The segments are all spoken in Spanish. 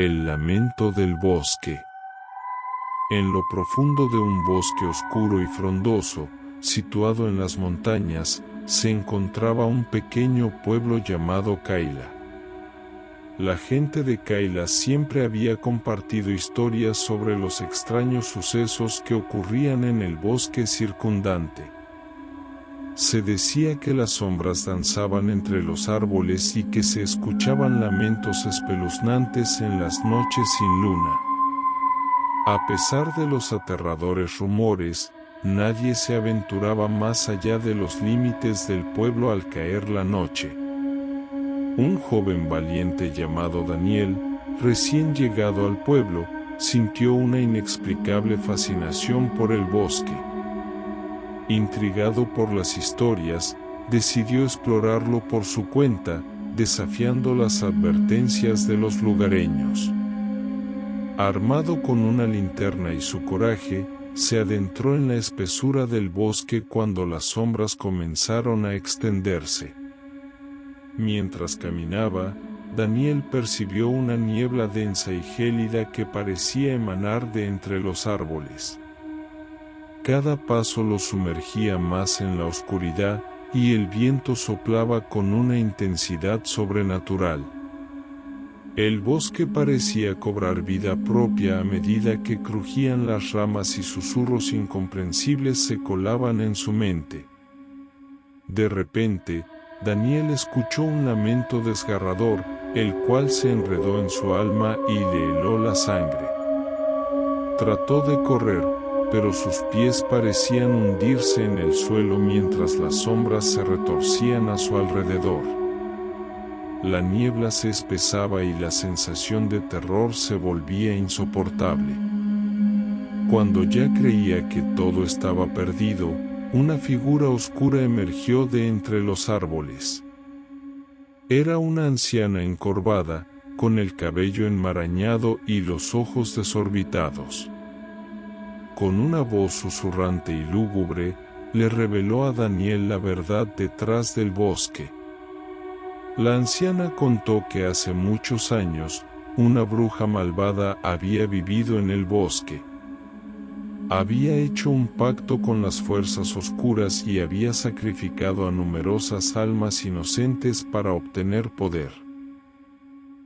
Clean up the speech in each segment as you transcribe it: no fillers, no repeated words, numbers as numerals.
El lamento del bosque. En lo profundo de un bosque oscuro y frondoso, situado en las montañas, se encontraba un pequeño pueblo llamado Kaila. La gente de Kaila siempre había compartido historias sobre los extraños sucesos que ocurrían en el bosque circundante. Se decía que las sombras danzaban entre los árboles y que se escuchaban lamentos espeluznantes en las noches sin luna. A pesar de los aterradores rumores, nadie se aventuraba más allá de los límites del pueblo al caer la noche. Un joven valiente llamado Daniel, recién llegado al pueblo, sintió una inexplicable fascinación por el bosque. Intrigado por las historias, decidió explorarlo por su cuenta, desafiando las advertencias de los lugareños. Armado con una linterna y su coraje, se adentró en la espesura del bosque cuando las sombras comenzaron a extenderse. Mientras caminaba, Daniel percibió una niebla densa y gélida que parecía emanar de entre los árboles. Cada paso lo sumergía más en la oscuridad, y el viento soplaba con una intensidad sobrenatural. El bosque parecía cobrar vida propia a medida que crujían las ramas y susurros incomprensibles se colaban en su mente. De repente, Daniel escuchó un lamento desgarrador, el cual se enredó en su alma y le heló la sangre. Trató de correr, pero sus pies parecían hundirse en el suelo mientras las sombras se retorcían a su alrededor. La niebla se espesaba y la sensación de terror se volvía insoportable. Cuando ya creía que todo estaba perdido, una figura oscura emergió de entre los árboles. Era una anciana encorvada, con el cabello enmarañado y los ojos desorbitados. Con una voz susurrante y lúgubre, le reveló a Daniel la verdad detrás del bosque. La anciana contó que hace muchos años, una bruja malvada había vivido en el bosque. Había hecho un pacto con las fuerzas oscuras y había sacrificado a numerosas almas inocentes para obtener poder.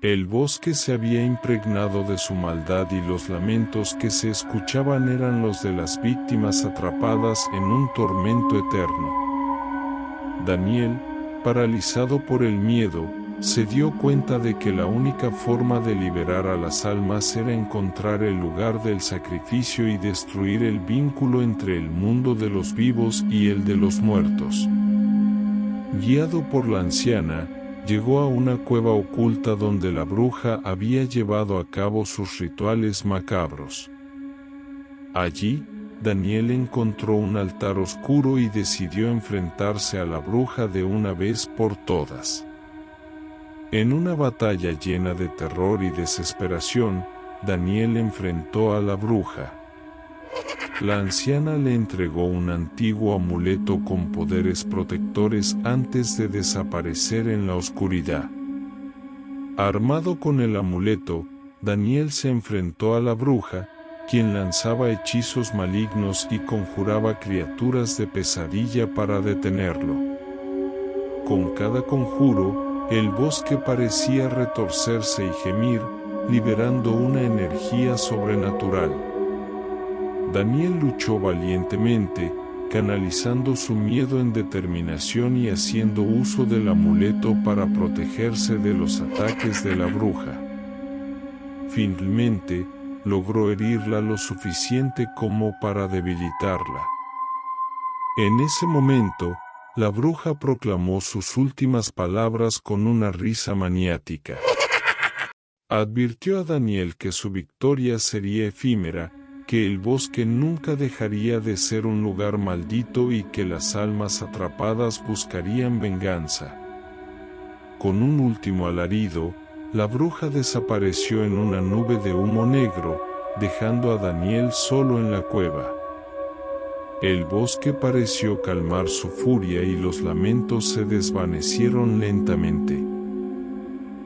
El bosque se había impregnado de su maldad y los lamentos que se escuchaban eran los de las víctimas atrapadas en un tormento eterno. Daniel, paralizado por el miedo, se dio cuenta de que la única forma de liberar a las almas era encontrar el lugar del sacrificio y destruir el vínculo entre el mundo de los vivos y el de los muertos. Guiado por la anciana, llegó a una cueva oculta donde la bruja había llevado a cabo sus rituales macabros. Allí, Daniel encontró un altar oscuro y decidió enfrentarse a la bruja de una vez por todas. En una batalla llena de terror y desesperación, Daniel enfrentó a la bruja. La anciana le entregó un antiguo amuleto con poderes protectores antes de desaparecer en la oscuridad. Armado con el amuleto, Daniel se enfrentó a la bruja, quien lanzaba hechizos malignos y conjuraba criaturas de pesadilla para detenerlo. Con cada conjuro, el bosque parecía retorcerse y gemir, liberando una energía sobrenatural. Daniel luchó valientemente, canalizando su miedo en determinación y haciendo uso del amuleto para protegerse de los ataques de la bruja. Finalmente, logró herirla lo suficiente como para debilitarla. En ese momento, la bruja proclamó sus últimas palabras con una risa maniática. Advirtió a Daniel que su victoria sería efímera, que el bosque nunca dejaría de ser un lugar maldito y que las almas atrapadas buscarían venganza. Con un último alarido, la bruja desapareció en una nube de humo negro, dejando a Daniel solo en la cueva. El bosque pareció calmar su furia y los lamentos se desvanecieron lentamente.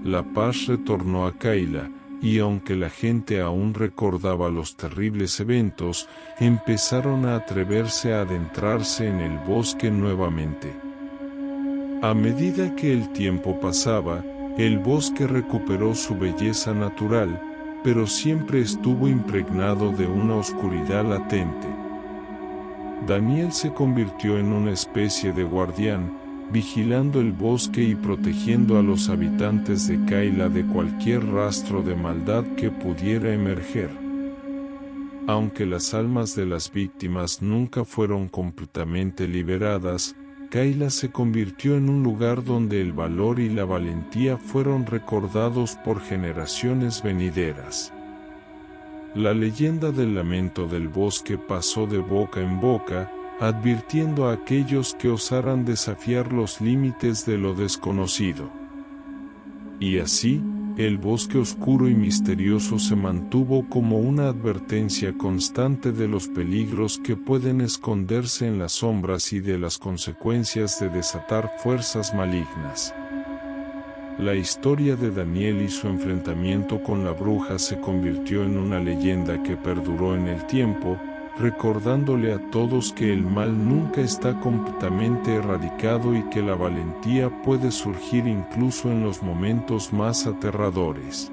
La paz retornó a Kaila, y aunque la gente aún recordaba los terribles eventos, empezaron a atreverse a adentrarse en el bosque nuevamente. A medida que el tiempo pasaba, el bosque recuperó su belleza natural, pero siempre estuvo impregnado de una oscuridad latente. Daniel se convirtió en una especie de guardián, vigilando el bosque y protegiendo a los habitantes de Kayla de cualquier rastro de maldad que pudiera emerger. Aunque las almas de las víctimas nunca fueron completamente liberadas, Kayla se convirtió en un lugar donde el valor y la valentía fueron recordados por generaciones venideras. La leyenda del lamento del bosque pasó de boca en boca, advirtiendo a aquellos que osaran desafiar los límites de lo desconocido. Y así, el bosque oscuro y misterioso se mantuvo como una advertencia constante de los peligros que pueden esconderse en las sombras y de las consecuencias de desatar fuerzas malignas. La historia de Daniel y su enfrentamiento con la bruja se convirtió en una leyenda que perduró en el tiempo, recordándole a todos que el mal nunca está completamente erradicado y que la valentía puede surgir incluso en los momentos más aterradores.